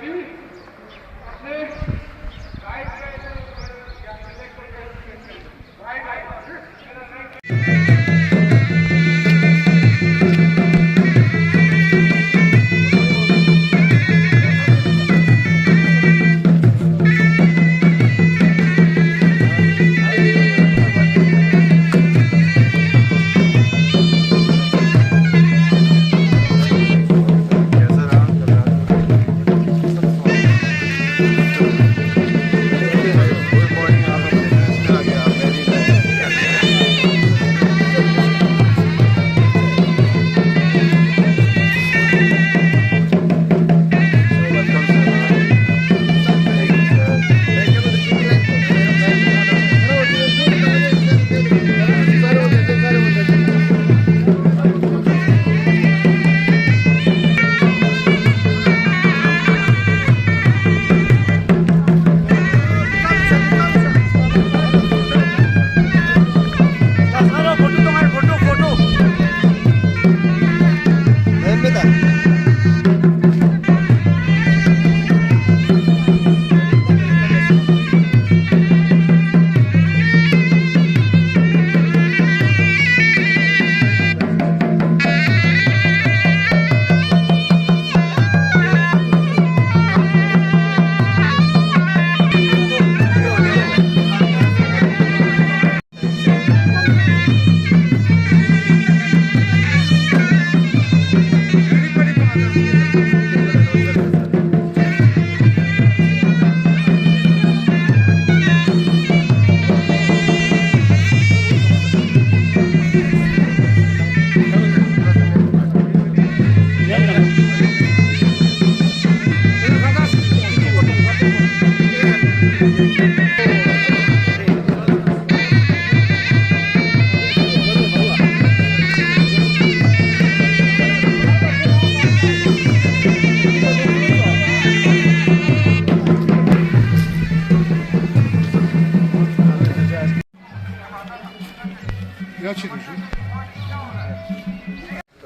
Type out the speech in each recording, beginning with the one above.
तो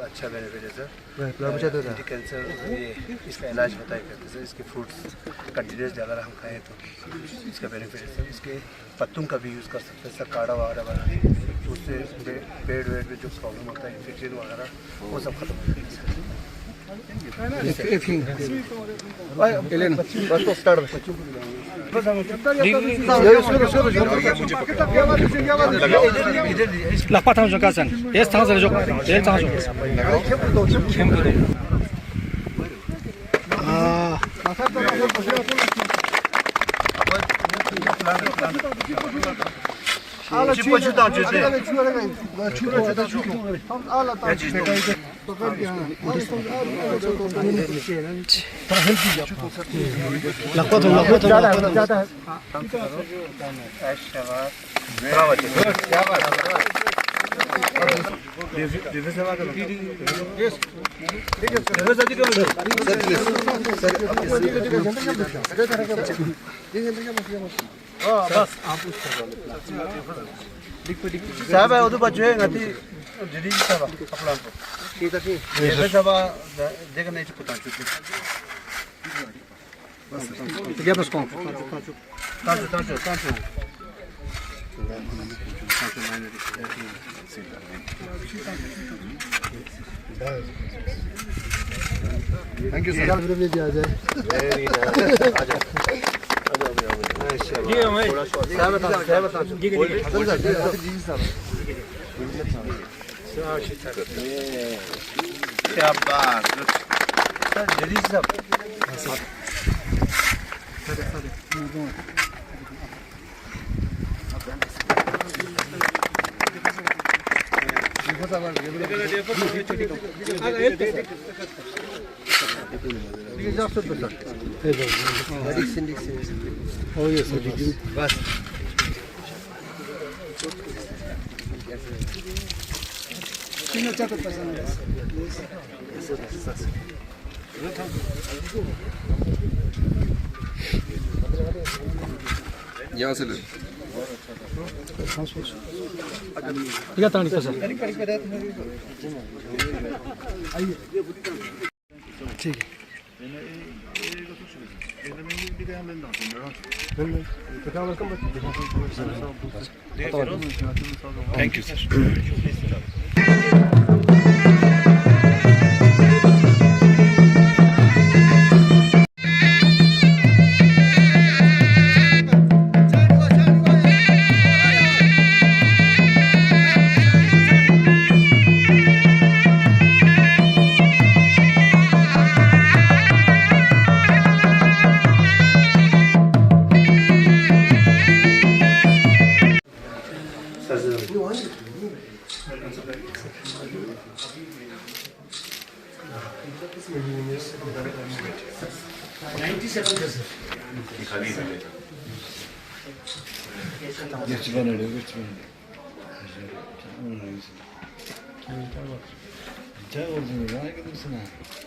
अच्छा बेनिफिट है सर। कैंसर ये इसका इलाज होता है कहते सर। इसके फ्रूट्स कंटिन्यूस अगर हम खाएँ तो इसका बेनिफिट है सर। इसके पत्तों का भी यूज़ कर सकते हैं सर, काढ़ा वगैरह बनाने उससे पेट वेट में जो प्रॉब्लम होता है इन्फेक्शन वगैरह वो सब खत्म हो जाता है sir. Lakpat hangi kasan? Es tanzan yok. El tanzan. Çıpa çıtan cüzde. साहब है उधर बच्चे हैं गति दीदी साहब अपना को ठीक है ठीक है साहब देखा नहीं चुका चुकी Ya bas kon. तांचो Thank you sir. Very Oh yes, so did you? Yasemin. Tiga tangan itu sir. ठीक है। Thank you sir.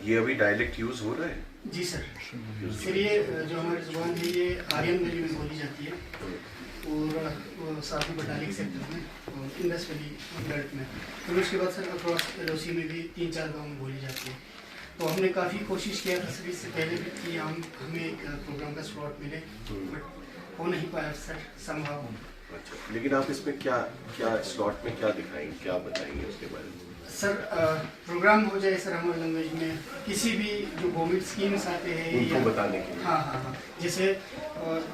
ये अभी डायलेक्ट यूज हो रहा है? जी सर। सर ये जो हमारी जुबान है ये आर्यन वैली में बोली जाती है और साथ में बटालिक सेक्टर में और इंडस वैली बेल्ट में। फिर उसके बाद सर अक्रॉस एलओसी में भी 3-4 गाँव में बोली जाती है। तो हमने काफ़ी कोशिश किया था सर इससे पहले भी कि हमें एक प्रोग्राम का स्लॉट मिले, बट हो नहीं पाया सर संभव। अच्छा, लेकिन आप इसमें क्या क्या स्लॉट में क्या दिखाएंगे, क्या बताएंगे उसके बारे में? सर प्रोग्राम हो जाए सर हमारे लैंग्वेज में, किसी भी जो गवर्नमेंट स्कीम्स आते हैं उनको बताने के लिए। हाँ, जैसे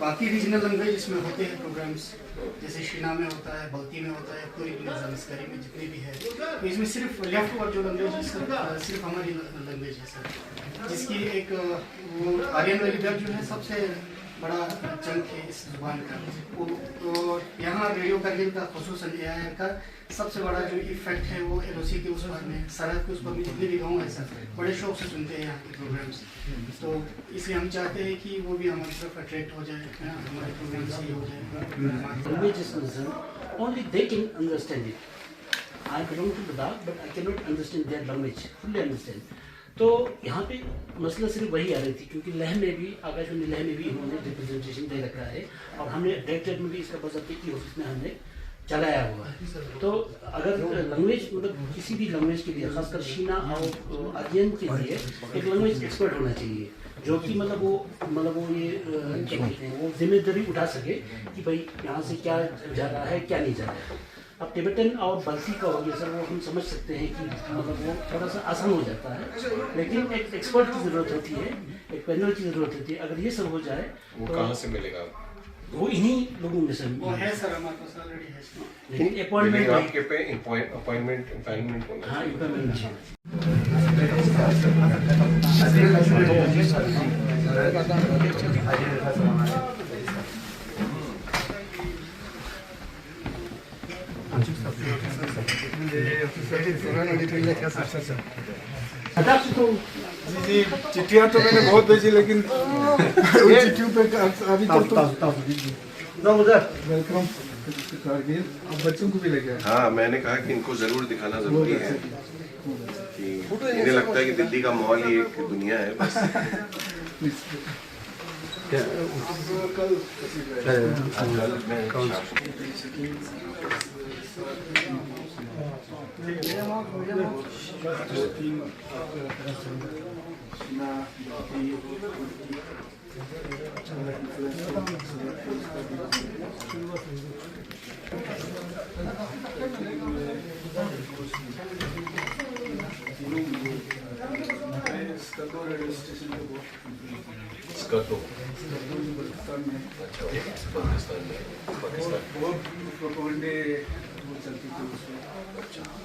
बाकी रीजनल लैंग्वेज इसमें होते हैं प्रोग्राम्स, जैसे शिना में होता है, बल्ती में होता है, पूरी जानकारी में जितने भी है। तो इसमें सिर्फ लेफ्ट और जो लैंग्वेज है सर सिर्फ हमारी लैंग्वेज है सर, जिसकी एक वो आर्यन वैली बेल्ट जो है सबसे बड़ा चंक है इस जुबान का। तो यहाँ रेडियो करगिल का खुसूसन AIR का सबसे बड़ा जो इफेक्ट है वो एलओसी के उस पार में, सरहद के उस पार में जितने भी गाँव हैं सर बड़े शौक से सुनते हैं यहाँ के प्रोग्राम्स। तो इसलिए हम चाहते हैं कि वो भी हमारी तरफ अट्रैक्ट हो जाए, हमारे प्रोग्राम से हो जाए। Language is concerned, only they can understand it. I belong to Ladakh, but I cannot understand their language, fully understand. तो यहाँ पे मसला सिर्फ वही आ रही थी, क्योंकि लह में भी आकाशवाणी लह में भी इन्होंने रिप्रेजेंटेशन दे रखा है और हमने डायरेक्टरेट में भी इसका बजाते की ऑफिस में हमने चलाया हुआ है। तो अगर लैंग्वेज मतलब किसी भी लैंग्वेज के लिए, खासकर शीना और आर्यन के लिए एक लैंग्वेज एक्सपर्ट होना चाहिए, जो कि मतलब वो ये क्या कहते हैं, वो जिम्मेदारी उठा सके कि भाई यहाँ से क्या जा रहा है क्या नहीं जा रहा है। अब टिबेटन और बल्ती का हो गया सर, वो हम समझ सकते हैं कि मतलब वो थोड़ा सा आसान हो जाता है, लेकिन एक एक्सपर्ट की ज़रूरत होती है, एक पैनल की ज़रूरत होती है। अगर ये सब हो जाए वो तो कहाँ से मिलेगा? वो इन्हीं लोगों में से वो है सर, हमारे पास ऑलरेडी है, लेकिन अपॉइंटमेंट आपके पे अपॉइंटमेंट होना हाँ चाहिए। अपॉइंटमेंट जी चिट्ठियाँ तो मैंने बहुत भेजी, लेकिन उन चिट्ठियों पे अभी तक तो वेलकम कारगिल अब बच्चों को भी लेके आए। हाँ, मैंने कहा कि इनको जरूर दिखाना जरूरी है कि इन्हें लगता है कि दिल्ली का मॉल ही एक दुनिया है बस।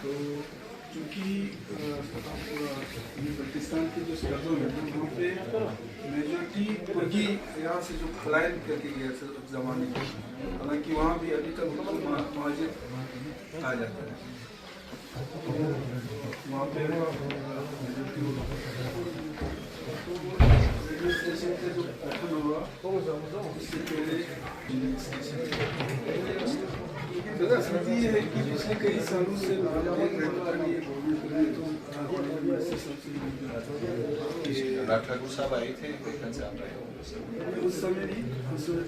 तो चूँकि पाकिस्तान के जो स्कर्दों है वहाँ पे मेजोरिटी तुर्की यहाँ से जो फलायन करके गया ज़माने में, हालांकि वहाँ भी अभी तक महाजिर आ जाता है, वहाँ पे रेडियो स्टेशन का जो गठन हुआ उससे पहले स्थिति ये है कि पिछले कई सालों से राज ठाकुर साहब आए थे, उस समय भी सुनील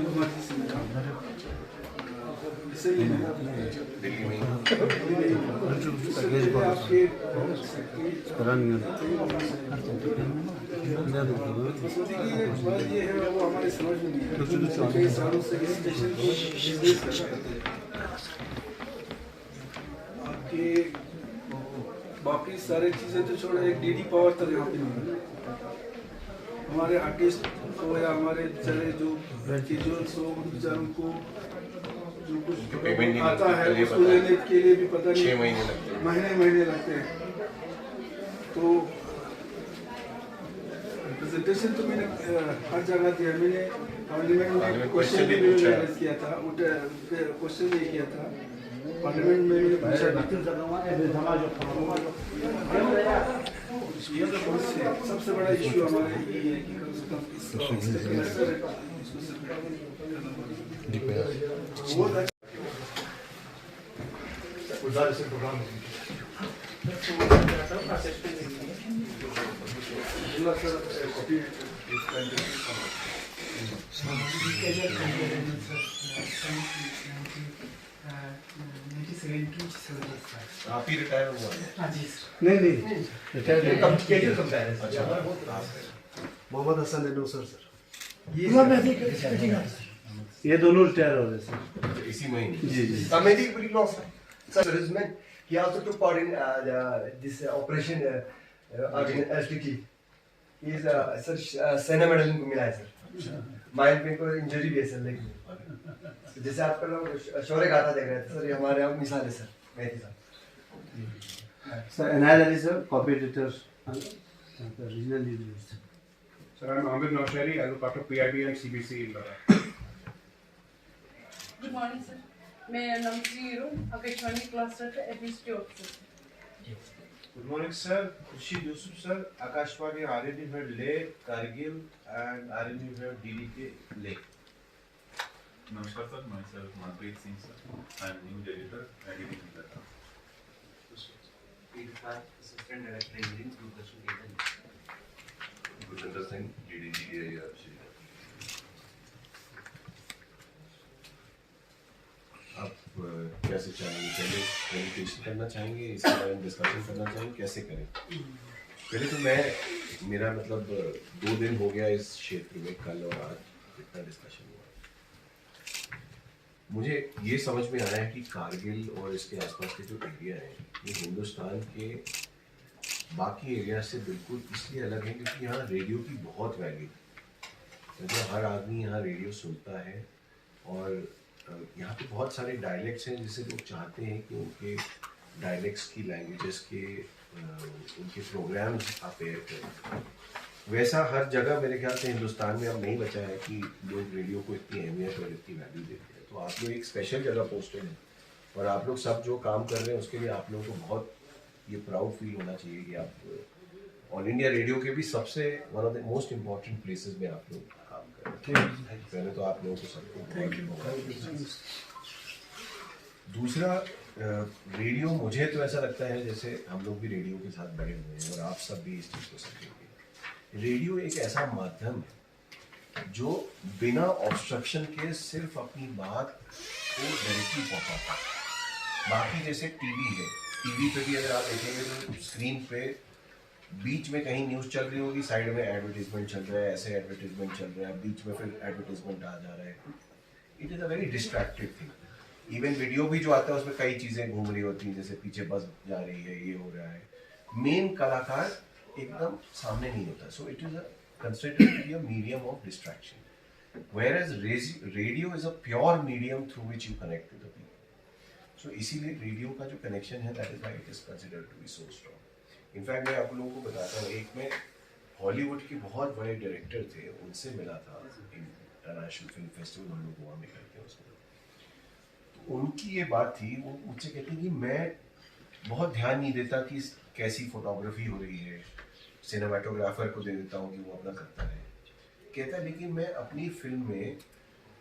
कुमार जी से मिला, सही है आपके बात ये है वो हमारे समझ में नहीं है कई सालों से इस स्टेशन को बिजनेस कर रहे थे आपके बाकी सारी चीज़ें तो छोड़ो एक डीडी पावर तक यहाँ पे नहीं है हमारे आर्टिस्ट को या हमारे बेचारे जो विजुअल्स हो उन बेचारों को जो कुछ आता है उसको लेने के लिए भी पता नहीं 6 महीने लगते हैं तो प्रेजेंटेशन तो मैंने हर जगह दिया मैंने पार्लियामेंट में क्वेश्चन भी रेज किया था क्वेश्चन भी किया था पार्लियामेंट में मैंने पूछा सबसे बड़ा इशू हमारे ये है कि आप ही रिटायर हुआ नहीं मोहम्मद हसन सर ये दोनों रिटायर हो रहे सर इसी महीने जी Amazing pretty long serviceman. He also took part in this operation against SDT. He is sir सेना मेडल को मिला है सर माइंड पे को इंजरी भी है सर लेकिन जैसे आप कर रहे शौर्य गाथा देख रहे थे सर ये हमारे यहाँ मिसाल है सर मेहदी साहब sir NR Ali sir copy editor regional leader Sir, I'm Ahmed Naushari. I look after PIB and CBC in Ladakh. Good morning, sir. मैं नमस्ते हीरो आकाशवाणी क्लस्टर का administrative officer. Good morning, sir. Khurshid Yusuf, sir. Akashwani RNU head Leh, Kargil, and RNU head DD Leh. Namaskar, sir. Myself Manpreet Singh, sir. I am news editor at DD Ladakh. Assistant Director Engineering, Doorshan Cable. Bhupender Singh, DD आप कैसे चाहेंगे पहले presentation करना चाहेंगे इसके बारे में discussion करना चाहेंगे कैसे करें पहले तो मैं मेरा मतलब 2 दिन हो गया इस क्षेत्र में कल और आज इतना डिस्कशन हुआ मुझे ये समझ में आया है कि कारगिल और इसके आसपास के जो एरिया हैं ये हिंदुस्तान के बाकी एरिया से बिल्कुल इसलिए अलग है क्योंकि यहाँ रेडियो की बहुत वैल्यू है मतलब हर आदमी यहाँ रेडियो सुनता है और यहाँ पे बहुत सारे डायलेक्ट्स हैं जिसे लोग चाहते हैं कि उनके डायलेक्ट्स की लैंग्वेजेस के उनके प्रोग्राम्स आप एयर करें वैसा हर जगह मेरे ख्याल से हिंदुस्तान में अब नहीं बचा है कि लोग रेडियो को इतनी अहमियत और इतनी वैल्यू देते हैं तो आप लोग एक स्पेशल जगह पोस्टेड हैं और आप लोग सब जो काम कर रहे हैं उसके लिए आप लोगों को बहुत ये प्राउड फील होना चाहिए कि आप ऑल इंडिया रेडियो के भी सबसे one of the most important places में आप लोग काम कर रहे हैं पहले तो आप लोगों को सबको दूसरा रेडियो मुझे तो ऐसा लगता है जैसे हम लोग भी रेडियो के साथ बड़े हुए हैं और आप सब भी इस चीज़ को समझेंगे रेडियो एक ऐसा माध्यम है जो बिना ऑब्स्ट्रक्शन के सिर्फ अपनी बात को डायरेक्टली पहुंचाता है बाकी जैसे टीवी है टीवी पे भी अगर आप देखेंगे तो स्क्रीन पे बीच में कहीं न्यूज़ चल रही होगी साइड में एडवर्टीजमेंट चल रहा है ऐसे एडवर्टीजमेंट चल रहा है बीच में फिर एडवर्टीजमेंट आ जा रहा है it is a very destructive thing even video भी जो आता है उसमें कई चीज़ें घूम रही होती हैं जैसे पीछे बस जा रही है ये हो रहा है मेन कलाकार एकदम सामने नहीं होता so it is a considered to be a medium of distraction whereas radio is a pure medium through which you connect to the people so इसीलिए रेडियो का जो कनेक्शन है that is why it is considered to be so strong in fact मैं आप लोगों को बताता हूँ एक मैं हॉलीवुड के बहुत बड़े डायरेक्टर थे उनसे मिला था इंटरनेशनल फिल्म फेस्टिवल हम लोग गोवा में करते हैं उसमें तो उनकी ये बात थी वो मुझसे कहते हैं कि मैं बहुत ध्यान नहीं देता कि कैसी फोटोग्राफी हो रही है सिनेमाटोग्राफर को दे देता हूँ कि वो अपना करता है कहता है लेकिन मैं अपनी फिल्म में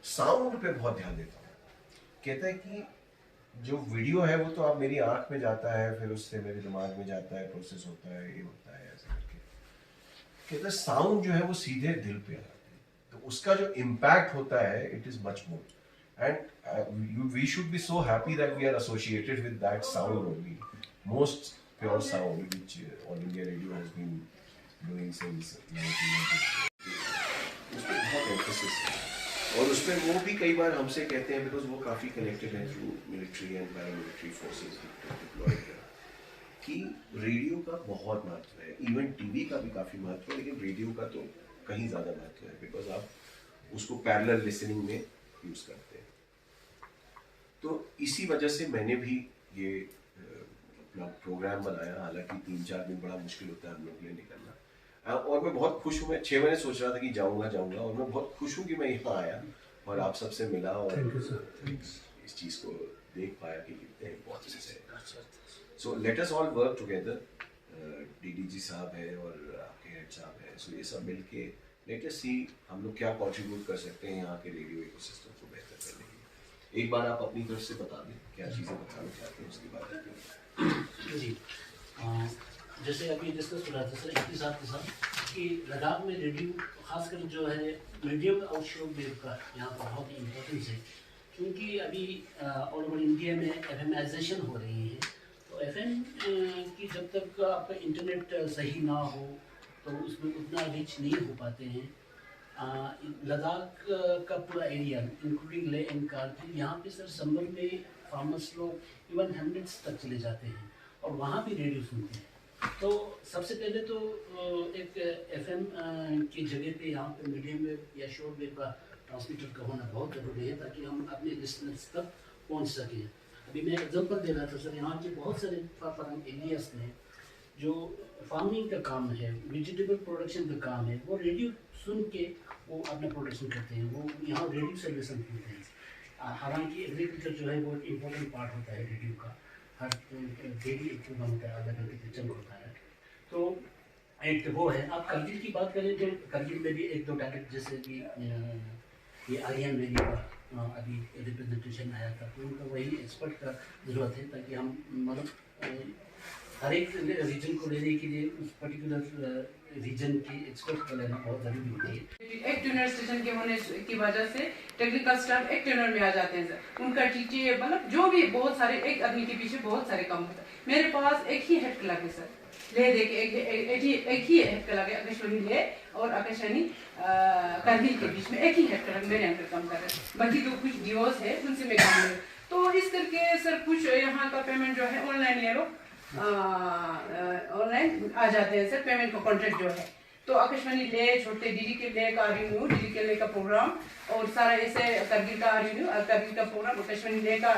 साउंड पे बहुत ध्यान देता हूँ कहता है कि जो वीडियो है वो तो अब मेरी आँख में जाता है फिर उससे मेरे दिमाग में जाता है प्रोसेस होता है ये होता है ऐसा करके कहता है साउंड जो है वो सीधे दिल पे आता है तो उसका जो इम्पैक्ट होता है it is much more and we should be so happy that we are associated with that sound only, most pure sound which All India Radio has been doing since 1990. उसमें बहुत emphasis है और उसमें वो भी कई बार हमसे कहते हैं बिकॉज वो काफ़ी कनेक्टेड है through military and paramilitary forces deployed कि रेडियो का बहुत महत्व है, इवन टीवी का भी काफ़ी महत्व है, लेकिन रेडियो का तो कहीं ज़्यादा महत्व है बिकॉज आप उसको पैरेलल लिसनिंग में यूज़ करते हैं। तो इसी वजह से मैंने भी ये अपना प्रोग्राम बनाया, हालांकि 3-4 दिन बड़ा मुश्किल होता है हम लोग के लिए निकलना, और मैं बहुत खुश हूँ। मैं 6 महीने सोच रहा था कि जाऊँगा और मैं बहुत खुश हूँ कि मैं यहाँ आया और आप सबसे मिला और इस चीज़ को देख पाया कि कितने इम्पोर्टेंस है। So let us all work together, DDG साहब है और आपके हेड साहब है, सो ये सब मिल के लेट अस सी हम लोग क्या कंट्रीब्यूट कर सकते हैं यहाँ के रेडियो इकोसिस्टम को बेहतर करने के लिए। एक बार आप अपनी तरफ से बता दें क्या चीज़ें बताना चाहते हैं, उसके बाद जी जैसे अभी डिस्कस हो रहा था सर इनके साथ कि लद्दाख में रेडियो खासकर जो है मीडियम और शॉर्ट वेव का यहाँ पर बहुत ही इम्पोर्टेंस है, क्योंकि अभी ऑल ओवर इंडिया में एफएमाइजेशन हो रही है। तो एफएम की जब तक आपका इंटरनेट सही ना हो तो उसमें उतना रीच नहीं हो पाते हैं। लद्दाख का पूरा area including Leh and Kargil, यहाँ पे सर समर में फार्मर्स लोग इवन हैमलेट्स तक चले जाते हैं और वहाँ भी रेडियो सुनते हैं। तो सबसे पहले तो एक एफएम की जगह पे यहाँ पे मीडियम वेव या शॉर्ट वेव का ट्रांसमीटर का होना बहुत ज़रूरी है ताकि हम अपने लिसनर्स तक पहुँच सकें। अभी मैं एग्जांपल दे रहा था सर, यहाँ के बहुत सारे फार्म एरियाज में जो फार्मिंग का काम है, वेजिटेबल प्रोडक्शन का काम है, वो रेडियो सुन के वो अपना प्रोडक्शन करते हैं, वो यहाँ रेडियो सर्विस सुनते हैं। हालांकि एग्रीकल्चर जो है वो एक इम्पोर्टेंट पार्ट होता है रेडियो का, हर डेली एक प्रोग्राम होता है, आधा घंटे का चंक होता है। तो एक वो है। आप करगिल की बात करें तो करगिल में भी 1-2 डायरेक्ट जैसे कि ये आर्यन रेडियो का अभी रिप्रेजेंटेशन आया था, तो उनका वही एक्सपर्ट का ज़रूरत है ताकि हम मतलब हर एक रीजन को लेने के लिए उस पर्टिकुलर रीजन की एक्सपर्ट को लेना बहुत ज़रूरी होती है। एक ट्यूनर स्टेशन के होने की वजह से टेक्निकल स्टाफ एक ट्यूनर में आ जाते हैं सर, उनका टीटी मतलब जो भी बहुत सारे, एक आदमी के पीछे बहुत सारे काम होता है। मेरे पास एक ही हेड क्लर्क है सर, ले देखे एक ही हेड क्लर्क है, आकाशवाणी ले और आकाशवाणी करगिल के बीच में एक ही हेड क्लर्क मेरे अंदर काम कर रहे हैं। बाकी तो कुछ डीओस है उनसे मैं काम ले, तो इस करके सर कुछ यहाँ का पेमेंट जो है ऑनलाइन ये लोग ऑनलाइन आ जाते हैं सर, पेमेंट का कॉन्ट्रैक्ट जो है। तो आकाशवाणी ले छोटे डीडी के ले का रिन्यू, डीडी के ले का प्रोग्राम और सारा ऐसे करगिल का रिन्यू, करगिल का प्रोग्राम, आकाशवाणी ले का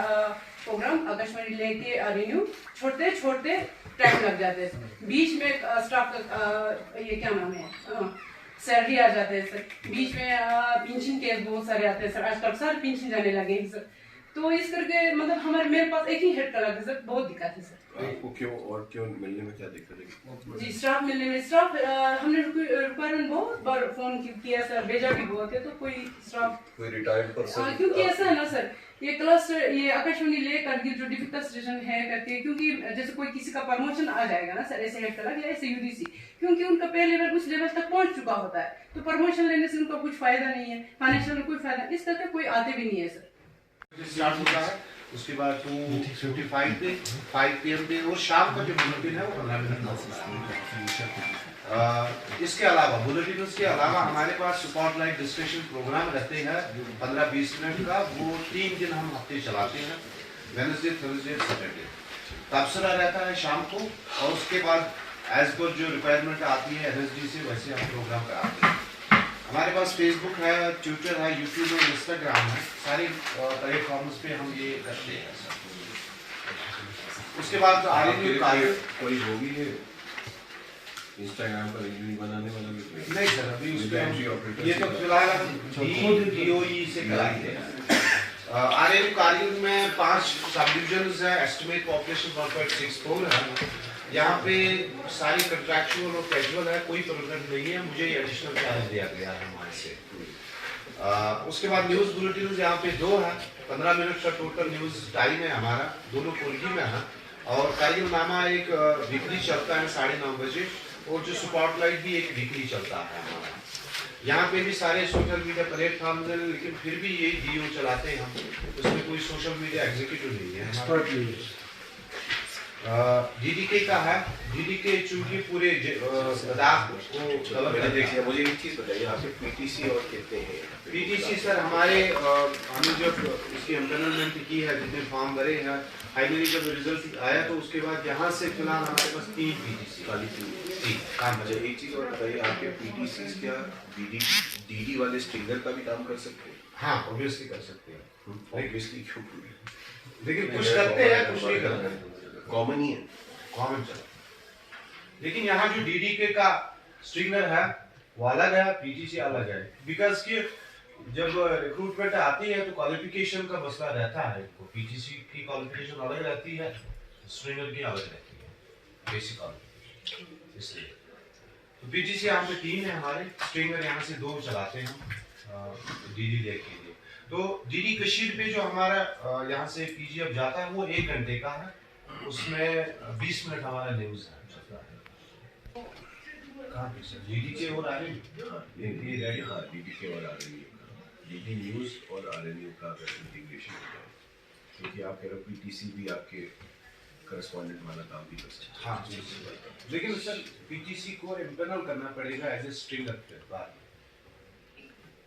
प्रोग्राम, आकाशवाणी ले के रिन्यू, छोटे छोटे टाइम लग जाते हैं। बीच में स्टाफ का ये क्या नाम है सैलरी आ जाते हैं सर, बीच में पेंशन केस बहुत सारे आते हैं सर, आजकल सारे पेंशन जाने लगे हैं सर। तो इस करके मतलब हमारे मेरे पास एक ही हेड का लगा सर, बहुत दिक्कत है सर। आपको क्यों मिलने में क्या दिक्कत है? जी स्टाफ मिलने में, स्टाफ हमने रिक्वायरमेंट बहुत बार फोन किया सर, भेजा भी बहुत है, तो कोई स्टाफ कोई रिटायर्ड पर्सन, क्योंकि ऐसा है ना सर, ये क्लस्टर ये आकाशवाणी ले करगिल जो डिफिकल्ट स्टेशन है करके, क्योंकि जैसे कोई किसी का प्रमोशन आ जाएगा ना सर ऐसे हेड क्लर्क या ऐसे यूडीसी, क्योंकि उनका पे लेवल उस लेवल तक पहुंच चुका होता है, तो प्रमोशन लेने से उनका कुछ फायदा नहीं है, फाइनेंशियल में कोई फायदा, इस तरह कोई आते भी नहीं है सर। स्टार्ट होता है, उसके बाद 2:55 पे 5 PM पे और शाम का जो बुलेटिन है वो 15 मिनट का होता है। इसके अलावा बुलेटिन के अलावा हमारे पास स्पॉटलाइट डिस्कशन प्रोग्राम रहते हैं 15-20 मिनट का, वो 3 दिन हम हफ्ते चलाते हैं, वेडनेसडे, थर्सडे, सैटरडे। तबसरा रहता है शाम को और उसके बाद एज पर जो रिक्वायरमेंट आती है NSD से वैसे हम प्रोग्राम कराते हैं। हमारे पास फेसबुक है, ट्विटर है, यूट्यूब है, इंस्टाग्राम है, सारे प्लेटफॉर्म्स पे हम ये करते हैं। उसके बाद कोई वो भी है इंस्टाग्राम पर रील बनाने वाला भी नहीं सर, अभी उसमें ये तो फिलहाल DOE से कराते हैं। RNU कारगिल में 5 सब डिविजन्स है, एस्टिमेट पॉपुलेशन 1.64 है। यहाँ पे सारी कंट्रैक्चुअल और कैजुअल है, कोई परमानेंट नहीं है, मुझे एडिशनल चार्ज दिया गया है हमारे से। उसके बाद न्यूज़ बुलेटिन यहाँ पे 2 है, 15 मिनट का टोटल न्यूज़ टाइम है हमारा, दोनों कोलगी में है। और कारगिल नामा एक वीकली चलता है 9:30 बजे, और जो स्पॉटलाइट भी एक वीकली चलता है हमारा। यहाँ पे भी सारे सोशल मीडिया प्लेटफॉर्म है, लेकिन फिर भी ये DO चलाते हैं हम, उसमें कोई सोशल मीडिया एग्जीक्यूटिव नहीं है। DDK का है, DDK चूंकि पूरे लद्दाख को कवर कर देखिए। मुझे एक चीज़ बताइए, आपके PTC और कितने हैं? PTC सर हमारे हमने जब इसकी एम्पेनलमेंट की है, जितने फॉर्म भरे हैं, फाइनली जब रिजल्ट आया तो उसके बाद यहाँ से फिलहाल हमारे पास 3 PTC खाली 3 काम। अच्छा एक चीज़ और बताइए, आपके PTCs क्या DD वाले स्ट्रिंगर का भी काम कर सकते हैं? हाँ ऑब्वियसली कर सकते हैं। ऑब्वियसली क्यों? लेकिन कुछ करते हैं कुछ नहीं करते हैं, कॉमन ही है, कॉमन चल। लेकिन यहाँ जो DDK का स्ट्रिंगर है वो अलग है, PTC अलग है, बिकॉज कि जब रिक्रूटमेंट आती है तो क्वालिफिकेशन का मसला रहता है। PTC की क्वालिफिकेशन अलग रहती है, स्ट्रिंगर की अलग रहती है, बेसिक क्वालिफिकेशन। इसलिए तो PTC यहाँ पे 3 है हमारे, स्ट्रिंगर यहाँ से 2 चलाते हैं DD के लिए। तो DD कशीर पे जो हमारा यहाँ से PG अब जाता है वो 1 घंटे का है, उसमें 20 मिनट हमारा न्यूज़ है। कहाँ पे सर? DDK और RNU ये रेडी। हाँ DDK और RNU का, DD न्यूज़ और RNU का इंटीग्रेशन होता है, क्योंकि आप कह रहे हो PTC भी आपके करस्पॉन्डेंट वाला काम भी कर सकते हैं। हाँ लेकिन सर PTC को इम्पेनल करना पड़ेगा एज ए स्ट्रिंगर के बाद,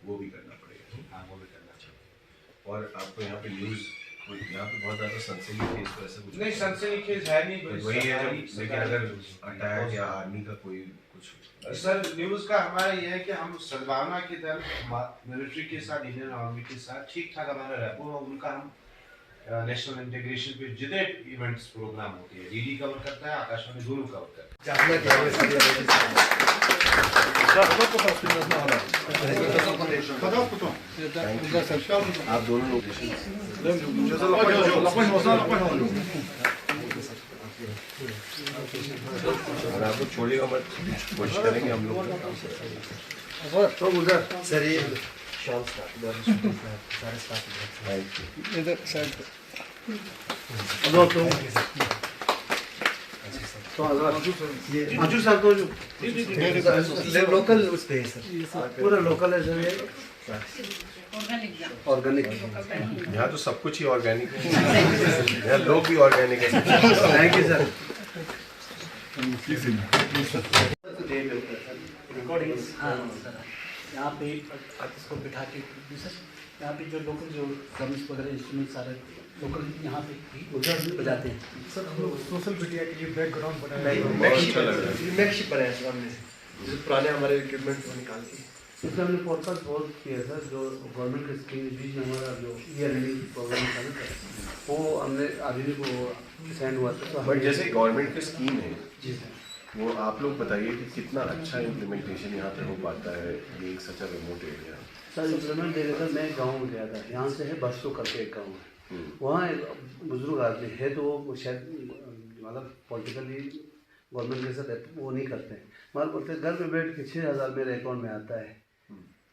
वो भी करना पड़ेगा। हाँ वो भी करना चाहिए। और आपको यहाँ पे न्यूज़, यहाँ पे बहुत ज़्यादा सनसनी केस पर ऐसा कुछ नहीं, सनसनी केस है नहीं, वही है जब, लेकिन अगर अटैक या आर्मी का कोई कुछ सर न्यूज़ का हमारा ये है कि हम सद्भावना की तरफ मिलिट्री के साथ, इंडियन आर्मी के साथ ठीक ठाक हमारा रैपो है, उनका हम नेशनल इंटीग्रेशन पे जितने इवेंट्स प्रोग्राम होते हैं DD कवर करता है, आकाशवाणी दोनों कवर करता है। आप दोनों लोकेशन और आपको छोड़ेगा मत, कोशिश करेंगे हम लोग। तो उधर सर ये शाम सारे स्टाफ इधर साइड पे ये मंजूर साहब तो लोकल उस पे है सर, पूरा लोकल है सर, ये ऑर्गेनिक। यहाँ तो सब कुछ ही ऑर्गेनिक है, यहाँ लोग भी ऑर्गेनिक है। Thank you sir. यहाँ पे आर्टिस्ट को बिठा के सर, यहाँ पे जो लोकल जो ड्रम्स वगैरह इंस्ट्रूमेंट सारे लोकल यहाँ पे उधर भी बजाते हैं। सर हम लोग सोशल मीडिया के लिए बैकग्राउंड बनाया, मैकशिप बनाया सर हमने, जो पुराने हमारे इक्विपमेंट को निकाल के इसमें हमने फोरकास्ट बहुत किया सर। जो गवर्नमेंट के स्कीम बीच में हमारा जो ईयर प्रोग्राम था ना वो हमने आदमी को सेंड हुआ था। बट जैसे गवर्नमेंट की स्कीम है जी सर, वो आप लोग बताइए कि कितना अच्छा इम्प्लीमेंटेशन यहाँ पे हो पाता है, being such a remote area. Sir implement देने का मैं गाँव में गया था, यहाँ से है बरसों करके एक गाँव है, वहाँ एक बुजुर्ग आदमी है तो वो शायद मतलब पॉलिटिकली गवर्नमेंट के साथ वो नहीं करते हैं, मगर बोलते घर में बैठ के 6,000 मेरे अकाउंट में आता है,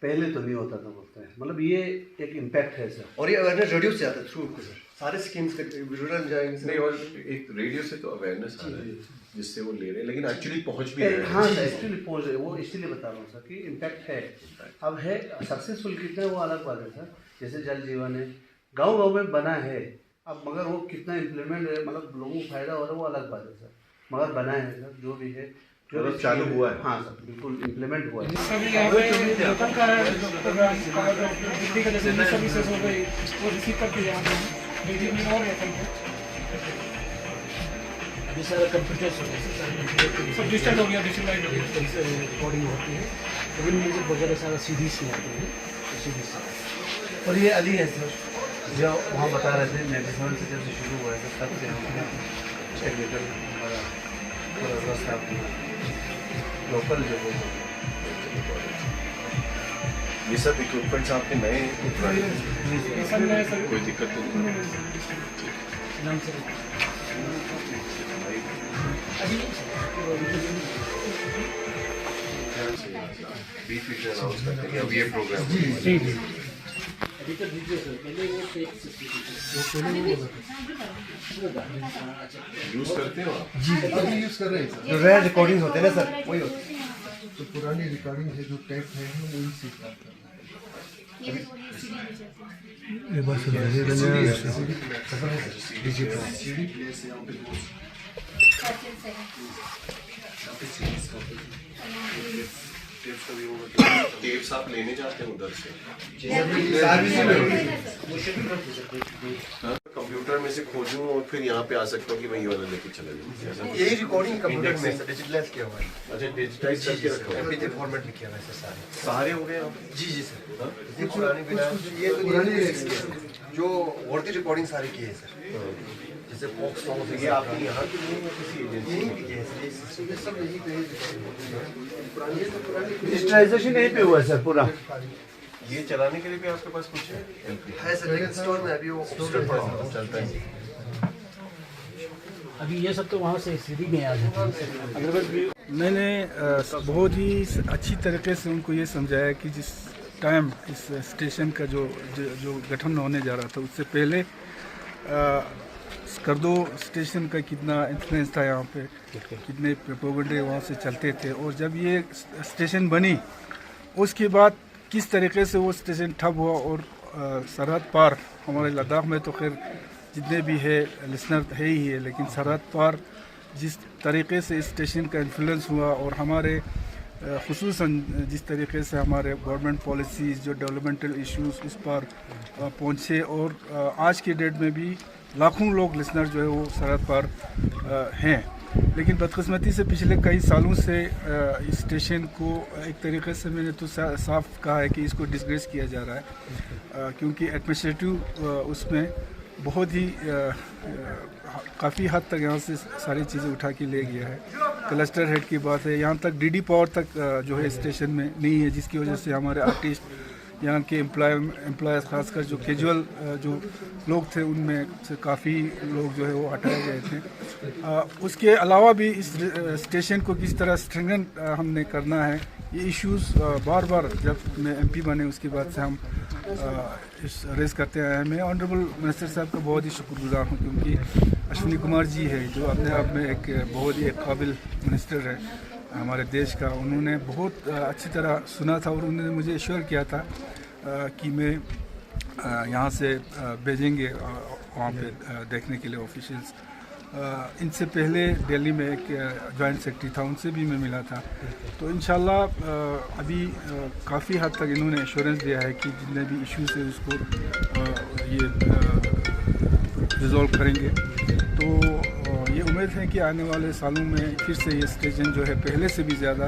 पहले तो नहीं होता था बोलते हैं। मतलब ये एक इम्पैक्ट है सर। और ये अवेयरनेस रेडियो से आता है थ्रू सर, सारे स्कीम्स के रूरल जाएंगे नहीं, और एक रेडियो से तो अवेयरनेस आ रहा है जिससे वो ले रहे हैं, लेकिन एक्चुअली पहुँच भी रहे हैं। हाँ सर एक्चुअली पहुँच रहे, वो इसीलिए बता रहा हूँ सर कि इम्पैक्ट है। अब है सक्सेसफुल कितना है वो अलग बात है सर, जैसे जल जीवन है गाँव में बना है, अब मगर वो कितना इम्प्लीमेंट है, मतलब लोगों को फायदा हो रहा है वो अलग बात है सर, मगर बना है सर जो भी है, जो भी चालू हुआ है। हाँ सर बिल्कुल इम्प्लीमेंट हुआ है। सभी यहाँ पे लोकल का डिस्ट्रिक्ट का जैसे सर्विसेज हो गई वो रिसीव करके यहाँ पे मीटिंग में और अभी सर कंप्यूटर सब डिजिटल हो गया, डिजिटलाइज हो गया, रिकॉर्डिंग होती है, लेकिन म्यूजिक वगैरह सारा सीडी से आते हैं, सीडी से। और ये अली है सर, जो वहाँ बता रहे थे 97 से जब से शुरू हुआ है तब से हम टेक्निकल हमारा व्यवस्था लोकल जो है ये सब इक्विपमेंट्स आपके नए कोई दिक्कत तो नहीं? बीच बीच में अनाउंस करते हैं कि अब ये प्रोग्राम यूज करते हो आप? जी अभी यूज़ कर रहे हैं सर, जो रेयर रिकॉर्डिंग होते हैं ना सर वही होते हैं। तो पुरानी रिकॉर्डिंग है जो टेप है हम उनसे प्राप्त करना है। ये बस टेप्स आप लेने जाते हैं उधर से? कंप्यूटर में से खोजूं और फिर यहाँ पे आ सकता हूँ कि मैं ये वाला लेके चला जाऊँ? यही रिकॉर्डिंग कंप्यूटर में डिजिटलाइज किया हुआ है। अच्छा, डिजिटाइज करके रखा हुआ है। MP3 फॉर्मेट में किया हुआ है सर। सारे हो गए आप? जी जी सर। ये पुरानी ये तो पुरानी जो वर्दी रिकॉर्डिंग सारी की है सर। जैसे फोक सॉन्ग ये आपके यहाँ के लिए या किसी एजेंसी यहीं पे है सर। ये सब यहीं पे डिजिटलाइजेशन यहीं पे हुआ है सर पूरा। ये चलाने के लिए भी आपके पास कुछ है? है सर, लेकिन स्टोर में अभी वो स्टोर पड़ा हुआ चलता है। अभी ये सब तो वहाँ से सीडी में आ जाता है। अदरवाइज मैंने बहुत ही अच्छी तरीके से उनको ये समझाया कि जिस टाइम इस स्टेशन का जो गठन होने जा रहा था उससे पहले स्कर्दो स्टेशन का कितना इन्फ्लुएंस था यहाँ पे, कितने प्रोपेगेंडे वहाँ से चलते थे, और जब ये स्टेशन बनी उसके बाद किस तरीके से वो स्टेशन ठप हुआ। और सरहद पार हमारे लद्दाख में तो खैर जितने भी है लिसनर है ही है, लेकिन सरहद पार जिस तरीके से इस स्टेशन का इन्फ्लुएंस हुआ और हमारे खुसूसन जिस तरीके से हमारे गवर्नमेंट पॉलिसीज़ जो डेवलपमेंटल इश्यूज़ उस पर पहुँचे, और आज की डेट में भी लाखों लोग लिसनर जो है वो सरहद पर हैं। लेकिन बदकिस्मती से पिछले कई सालों से इस स्टेशन को एक तरीके से मैंने तो साफ कहा है कि इसको डिसग्रेस किया जा रहा है, क्योंकि एडमिनिस्ट्रेटिव उसमें बहुत ही काफ़ी हद तक यहाँ से सारी चीज़ें उठा के ले गया है। क्लस्टर हेड की बात है, यहाँ तक डीडी पावर तक जो है स्टेशन में नहीं है, जिसकी वजह से हमारे आर्टिस्ट यहाँ के एम्प्लॉयज़ खासकर जो कैजुअल जो लोग थे उनमें से काफ़ी लोग जो है वो हटाए गए थे। उसके अलावा भी इस स्टेशन को किस तरह स्ट्रेंथन हमने करना है, ये इश्यूज़ बार बार जब मैं MP बने उसके बाद से हम इस रेस करते आए हैं। मैं ऑनरेबल मिनिस्टर साहब का बहुत ही शुक्रगुजार हूँ, क्योंकि अश्विनी कुमार जी है जो अपने आप में एक बहुत ही काबिल मिनिस्टर है हमारे देश का। उन्होंने बहुत अच्छी तरह सुना था और उन्होंने मुझे एश्योर किया था कि मैं यहाँ से भेजेंगे वहाँ पे देखने के लिए ऑफिशियल्स। इनसे पहले दिल्ली में एक जॉइंट सेक्रेटरी था, उनसे भी मैं मिला था। तो इंशाल्लाह अभी काफ़ी हद तक इन्होंने एश्योरेंस दिया है कि जितने भी इश्यूज है उसको ये रिजॉल्व करेंगे। तो ये उम्मीद है कि आने वाले सालों में फिर से ये स्टेशन जो है पहले से भी ज़्यादा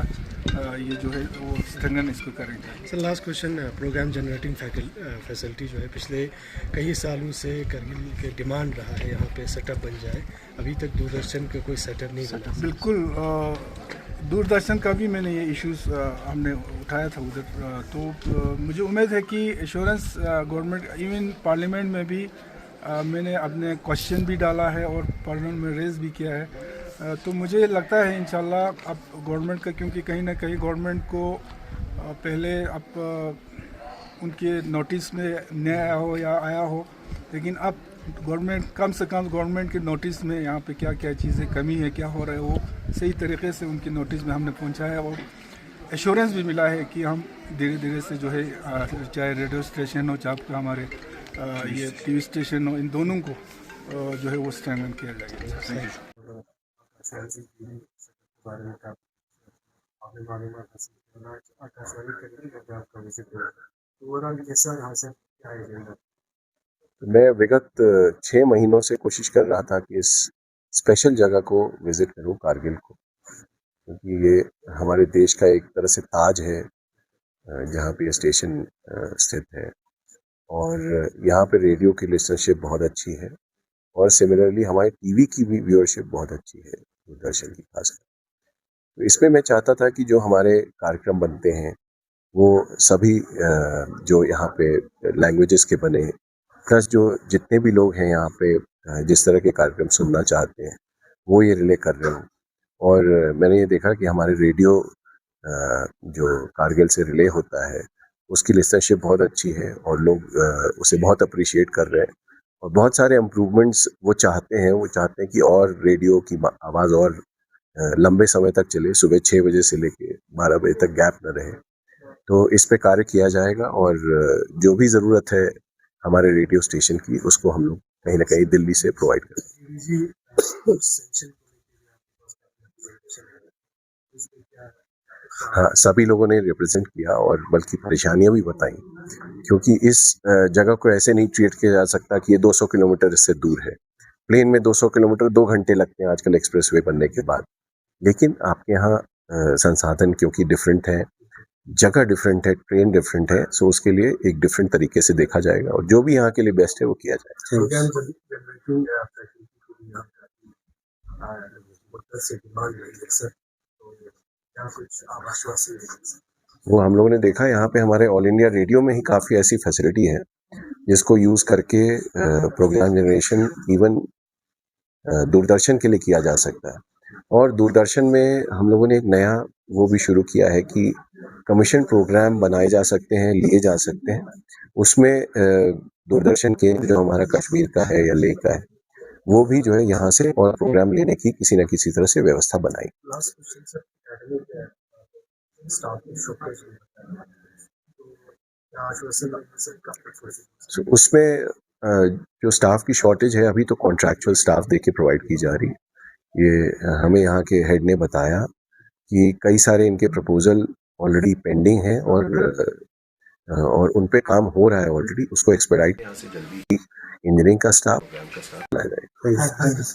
ये जो है वो स्ट्रेंथन इसको करेंगे। Sir last question, programme generating facility जो है पिछले कई सालों से करगिल के डिमांड रहा है यहाँ पे सेटअप बन जाए, अभी तक दूरदर्शन का कोई सेटअप नहीं बना। बिल्कुल, दूरदर्शन का भी मैंने ये इश्यूज़ हमने उठाया था उधर। तो मुझे उम्मीद है कि एश्योरेंस गवर्नमेंट इवन पार्लियामेंट में भी मैंने अपने क्वेश्चन भी डाला है और पार्लियामेंट में रेज़ भी किया है। तो मुझे लगता है इंशाल्लाह अब गवर्नमेंट का, क्योंकि कहीं ना कहीं गवर्नमेंट को पहले अब उनके नोटिस में नहीं आया हो या आया हो, लेकिन अब गवर्नमेंट कम से कम गवर्नमेंट के नोटिस में यहाँ पे क्या क्या चीज़ें कमी है, क्या हो रहा है, वो सही तरीके से उनके नोटिस में हमने पहुँचाया और एश्योरेंस भी मिला है कि हम धीरे धीरे से जो है चाहे रेडियो स्टेशन हो चाहे हमारे ये TV स्टेशन हो, इन दोनों को जो है वो स्ट्रेंथन किया जाएगा। मैं विगत 6 महीनों से कोशिश कर रहा था कि इस स्पेशल जगह को विजिट करूं, कारगिल को, क्योंकि ये हमारे देश का एक तरह से ताज है जहाँ पे ये स्टेशन स्थित है और यहाँ पे रेडियो की लिसनरशिप बहुत अच्छी है और सिमिलरली हमारे टीवी की भी व्यूअरशिप बहुत अच्छी है, दूरदर्शन की खासकर। तो इसमें मैं चाहता था कि जो हमारे कार्यक्रम बनते हैं वो सभी जो यहाँ पे लैंग्वेजेस के बने, प्लस जो जितने भी लोग हैं यहाँ पे जिस तरह के कार्यक्रम सुनना चाहते हैं वो ये रिले कर रहे हों। और मैंने ये देखा कि हमारे रेडियो जो कारगिल से रिले होता है उसकी लिसनरशिप बहुत अच्छी है और लोग उसे बहुत अप्रिशिएट कर रहे हैं और बहुत सारे इम्प्रूवमेंट्स वो चाहते हैं कि और रेडियो की आवाज़ और लंबे समय तक चले, सुबह 6 बजे से लेके 12 बजे तक गैप न रहे। तो इस पे कार्य किया जाएगा और जो भी ज़रूरत है हमारे रेडियो स्टेशन की, उसको हम लोग कहीं ना कहीं दिल्ली से प्रोवाइड करेंगे। हाँ, सभी लोगों ने रिप्रेजेंट किया और बल्कि परेशानियां भी बताई, क्योंकि इस जगह को ऐसे नहीं ट्रीट किया जा सकता कि ये 200 किलोमीटर इससे दूर है। प्लेन में 200 किलोमीटर 2 घंटे लगते हैं आजकल एक्सप्रेसवे बनने के बाद, लेकिन आपके यहाँ संसाधन क्योंकि डिफरेंट है, जगह डिफरेंट है, ट्रेन डिफरेंट है, सो उसके लिए एक डिफरेंट तरीके से देखा जाएगा और जो भी यहाँ के लिए बेस्ट है वो किया जाएगा। वो हम लोगों ने देखा यहाँ पे हमारे ऑल इंडिया रेडियो में ही काफ़ी ऐसी फैसिलिटी है जिसको यूज़ करके प्रोग्राम जनरेशन इवन दूरदर्शन के लिए किया जा सकता है। और दूरदर्शन में हम लोगों ने एक नया वो भी शुरू किया है कि कमीशन प्रोग्राम बनाए जा सकते हैं, लिए जा सकते हैं। उसमें दूरदर्शन के जो हमारा कश्मीर का है या लेह का है, वो भी जो है यहाँ से और प्रोग्राम लेने की किसी न किसी तरह से व्यवस्था बनाई। उसमें जो स्टाफ की शॉर्टेज है, अभी तो कॉन्ट्रैक्चुअल स्टाफ देके प्रोवाइड की जा रही है। ये हमें यहाँ के हेड ने बताया कि कई सारे इनके प्रपोजल ऑलरेडी पेंडिंग हैं और उन पे काम हो रहा है ऑलरेडी, उसको एक्सपेडाइट यहाँ से जल्दी इंजीनियरिंग का स्टाफ लाया जाएगा।